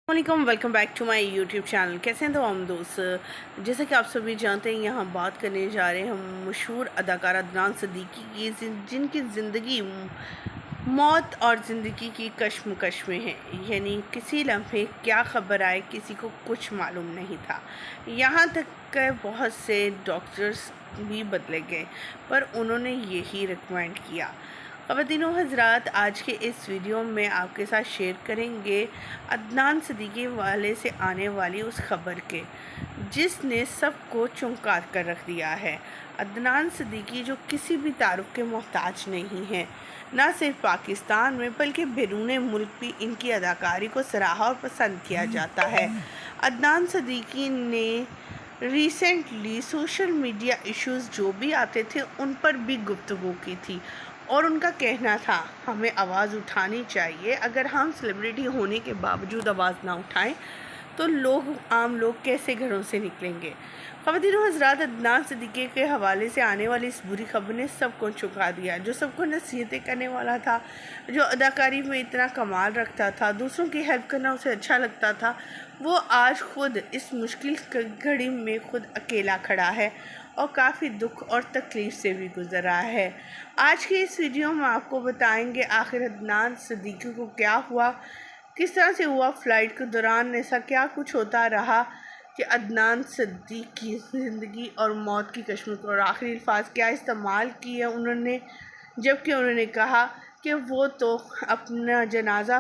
वालेकुम, welcome back to my YouTube channel. कैसे हैं तो हम दोस्त, जैसे कि आप सभी जानते हैं, यहाँ बात करने जा रहे हैं हम मशहूर अदाकारा अदनान सिद्दीकी की, जिनकी ज़िंदगी मौत और ज़िंदगी की कश्मकश में है। यानी किसी लम्हे क्या ख़बर आए किसी को कुछ मालूम नहीं था। यहाँ तक कि बहुत से डॉक्टर्स भी बदले गए, पर उन्होंने यही रिकमेंड किया। ख़वातीनो हज़रात, आज के इस वीडियो में आपके साथ शेयर करेंगे अदनान सिद्दीकी वाले से आने वाली उस खबर के जिसने सबको चौंका कर रख दिया है। अदनान सिद्दीकी जो किसी भी तारुफ के मोहताज नहीं है, ना सिर्फ पाकिस्तान में बल्कि बैरून मुल्क भी इनकी अदाकारी को सराहा और पसंद किया जाता है। अदनान सिद्दीकी ने रिसेंटली सोशल मीडिया इश्यूज़ जो भी आते थे उन पर भी गुफ्तगू की थी और उनका कहना था हमें आवाज़ उठानी चाहिए। अगर हम सेलिब्रिटी होने के बावजूद आवाज़ ना उठाएं तो आम लोग कैसे घरों से निकलेंगे। ख़वातीनो हज़रात, अदनान सिद्दीकी के हवाले से आने वाली इस बुरी खबर ने सबको चौंका दिया। जो सबको नसीहतें करने वाला था, जो अदाकारी में इतना कमाल रखता था, दूसरों की हेल्प करना उसे अच्छा लगता था, वो आज खुद इस मुश्किल घड़ी में खुद अकेला खड़ा है और काफ़ी दुख और तकलीफ़ से भी गुज़र रहा है। आज की इस वीडियो में आपको बताएंगे आखिर अदनान सिद्दीकी को क्या हुआ, किस तरह से हुआ, फ़्लाइट के दौरान ऐसा क्या कुछ होता रहा कि अदनान सिद्दीकी की ज़िंदगी और मौत की कश्मकश, और आखिरी अल्फाज क्या इस्तेमाल किए उन्होंने, जबकि उन्होंने कहा कि वो तो अपना जनाजा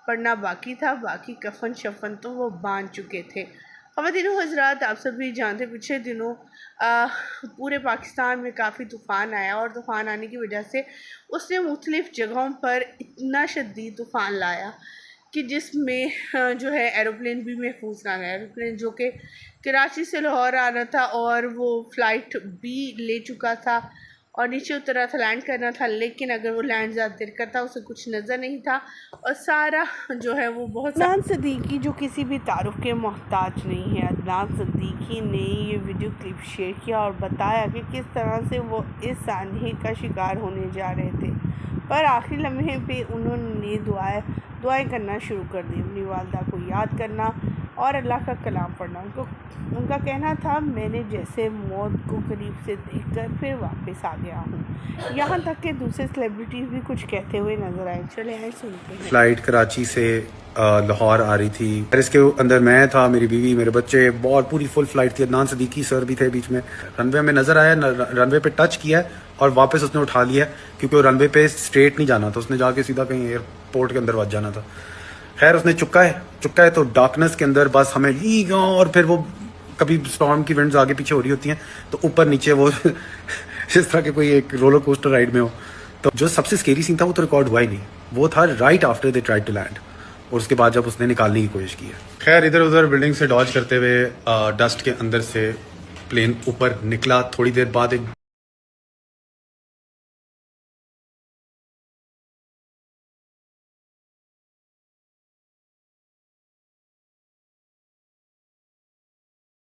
पढ़ना बाकी था, बाकी कफन शफन तो वो बांध चुके थे। ख़वातीनो हज़रात, आप सभी जानते पिछले दिनों पूरे पाकिस्तान में काफ़ी तूफ़ान आया और तूफ़ान आने की वजह से उसने मुख्तलिफ़ जगहों पर इतना शदीद तूफ़ान लाया कि जिसमें जो है एरोप्लेन भी महफूज ना रहा। एरोप्लेन जो कि कराची से लाहौर आ रहा था और वो फ़्लाइट भी ले चुका था और नीचे उतरा था, लैंड करना था, लेकिन अगर वो लैंड ज़्यादा देर करता उसे कुछ नज़र नहीं था और सारा जो है वो बहुत। अदनान सिद्दीकी जो किसी भी तारुफ के मोहताज नहीं है। अदनान सिद्दीकी ने ये वीडियो क्लिप शेयर किया और बताया कि किस तरह से वो इस सानहे का शिकार होने जा रहे थे, पर आखिरी लम्हे पे उन्होंने दुआएं करना शुरू कर दी, अपनी वालदा को याद करना और अल्लाह का कलाम पढ़ना। उनका कहना था, मैंने जैसे मौत को करीब से देखकर फिर वापस आ गया हूँ। यहाँ तक कि दूसरे सेलिब्रिटीज़ भी कुछ कहते हुए नजर आए। चले आए सुनते हैं। फ्लाइट कराची से लाहौर आ रही थी, फिर इसके अंदर मैं था, मेरी बीवी, मेरे बच्चे, बहुत पूरी फुल फ्लाइट थी। अदनान सिद्दीकी सर भी थे बीच में। रनवे में नजर आया, रनवे पे टच किया और वापस उसने उठा लिया क्योंकि वो रनवे पे स्ट्रेट नहीं जाना था, उसने जाके सीधा कहीं एयरपोर्ट के अंदर बच जाना था। खैर उसने चुका है तो डार्कनेस के अंदर बस हमें लीगा, और फिर वो कभी स्टॉर्म की विंड्स आगे पीछे हो रही होती हैं तो ऊपर नीचे वो जिस तरह के कोई एक रोलर कोस्टर राइड में हो। तो जो सबसे स्केरी सीन था वो तो रिकॉर्ड हुआ ही नहीं, वो था right after they tried to land, और उसके बाद जब उसने निकालने की कोशिश की है। खैर इधर उधर बिल्डिंग से डॉज करते हुए डस्ट के अंदर से प्लेन ऊपर निकला। थोड़ी देर बाद एक